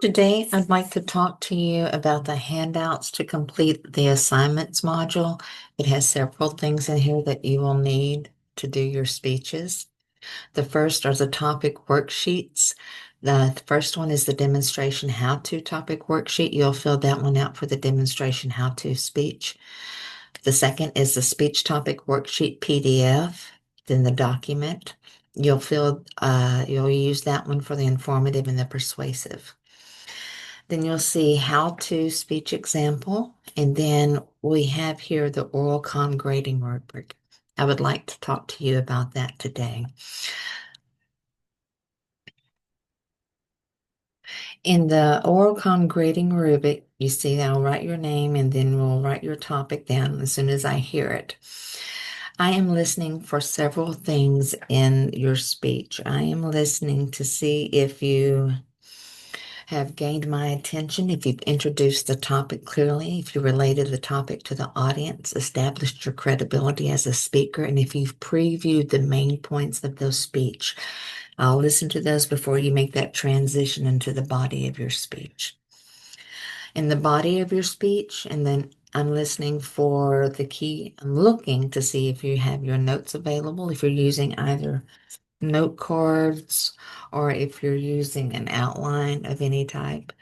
Today, I'd like to talk to you about the handouts to complete the assignments module. It has several things in here that you will need to do your speeches. The first are the topic worksheets. The first one is the demonstration how-to topic worksheet. You'll fill that one out for the demonstration how-to speech. The second is the speech topic worksheet PDF, then the document. You'll use that one for the informative and the persuasive. Then you'll see how to speech example. And then we have here the oral com grading rubric. I would like to talk to you about that today. In the oral com grading rubric, you see I'll write your name and then we'll write your topic down as soon as I hear it. I am listening for several things in your speech. I am listening to see if you have gained my attention, if you've introduced the topic clearly, if you related the topic to the audience, established your credibility as a speaker, and if you've previewed the main points of those speech. I'll listen to those before you make that transition into the body of your speech. In the body of your speech, and then I'm listening for the key. I'm looking to see if you have your notes available, if you're using either note cards or if you're using an outline of any type.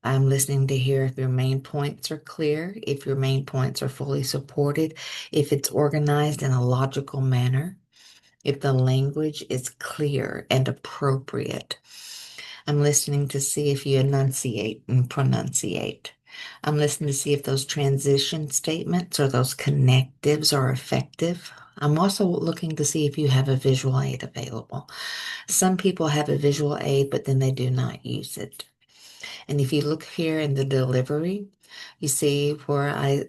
I'm listening to hear if your main points are clear, if your main points are fully supported, if it's organized in a logical manner, if the language is clear and appropriate. I'm listening to see if you enunciate and pronunciate. I'm listening to see if those transition statements or those connectives are effective. I'm also looking to see if you have a visual aid available. Some people have a visual aid, but then they do not use it. And if you look here in the delivery, you see where I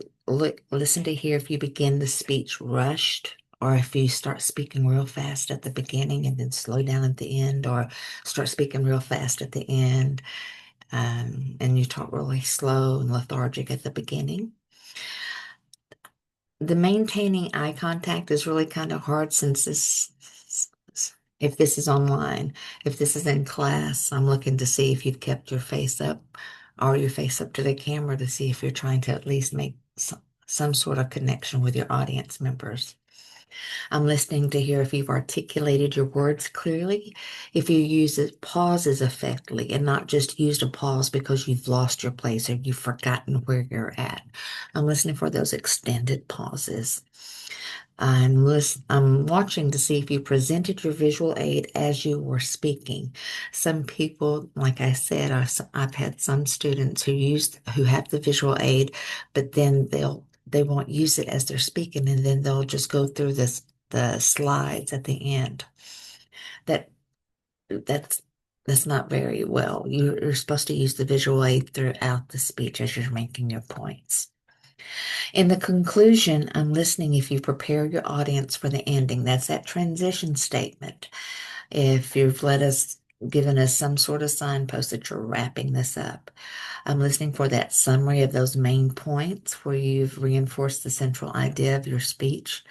listen to hear if you begin the speech rushed or if you start speaking real fast at the beginning and then slow down at the end, or start speaking real fast at the end, and you talk really slow and lethargic at the beginning. The maintaining eye contact is really kind of hard since if this is online, if this is in class, I'm looking to see if you've kept your face up or your face up to the camera to see if you're trying to at least make some sort of connection with your audience members. I'm listening to hear if you've articulated your words clearly, if you use pauses effectively and not just used a pause because you've lost your place or you've forgotten where you're at. I'm listening for those extended pauses. I'm watching to see if you presented your visual aid as you were speaking. Some people, like I said, I've had some students who have the visual aid, but then they won't use it as they're speaking, and then they'll just go through the slides at the end. That's that's not very well. You're supposed to use the visual aid throughout the speech as you're making your points. In the conclusion, I'm listening if you prepare your audience for the ending. That's that transition statement. If you've given us some sort of signpost that you're wrapping this up. I'm listening for that summary of those main points where you've reinforced the central idea of your speech.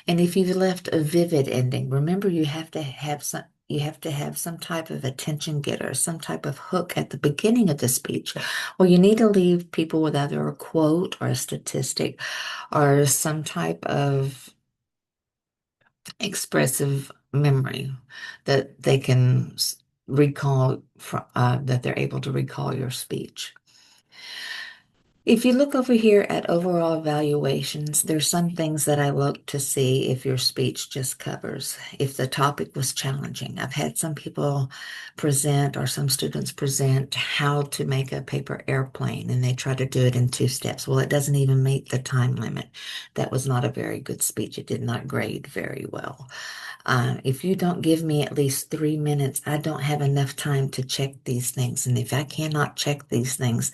And if you've left a vivid ending, remember you have to have some type of attention getter, some type of hook at the beginning of the speech. Well, you need to leave people with either a quote or a statistic or some type of expressive memory that they can recall, that they're able to recall your speech. If you look over here at overall evaluations, there's some things that I look to see if your speech just covers, if the topic was challenging. I've had some people present or some students present how to make a paper airplane, and they try to do it in 2 steps. Well, it doesn't even meet the time limit. That was not a very good speech. It did not grade very well. If you don't give me at least 3 minutes, I don't have enough time to check these things. And if I cannot check these things,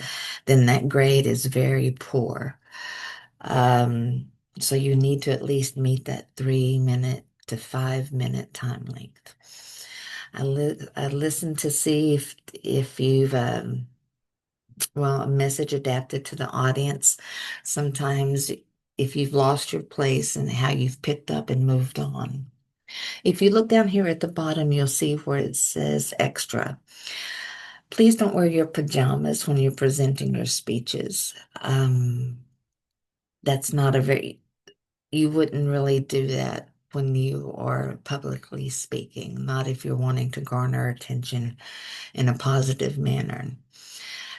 then that grade is very poor. So you need to at least meet that 3 minute to 5 minute time length. I listen to see if you've a message adapted to the audience. Sometimes if you've lost your place and how you've picked up and moved on. If you look down here at the bottom, you'll see where it says extra. Please don't wear your pajamas when you're presenting your speeches. That's not a very, you wouldn't really do that when you are publicly speaking, not if you're wanting to garner attention in a positive manner.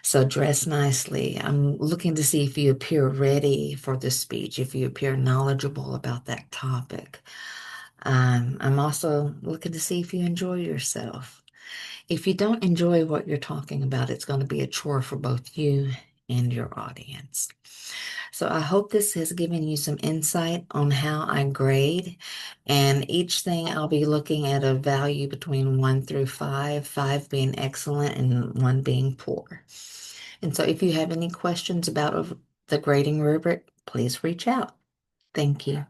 So dress nicely. I'm looking to see if you appear ready for the speech, if you appear knowledgeable about that topic. I'm also looking to see if you enjoy yourself. If you don't enjoy what you're talking about, it's going to be a chore for both you and your audience. So I hope this has given you some insight on how I grade. And each thing I'll be looking at a value between 1 through 5, 5 being excellent and 1 being poor. And so if you have any questions about the grading rubric, please reach out. Thank you.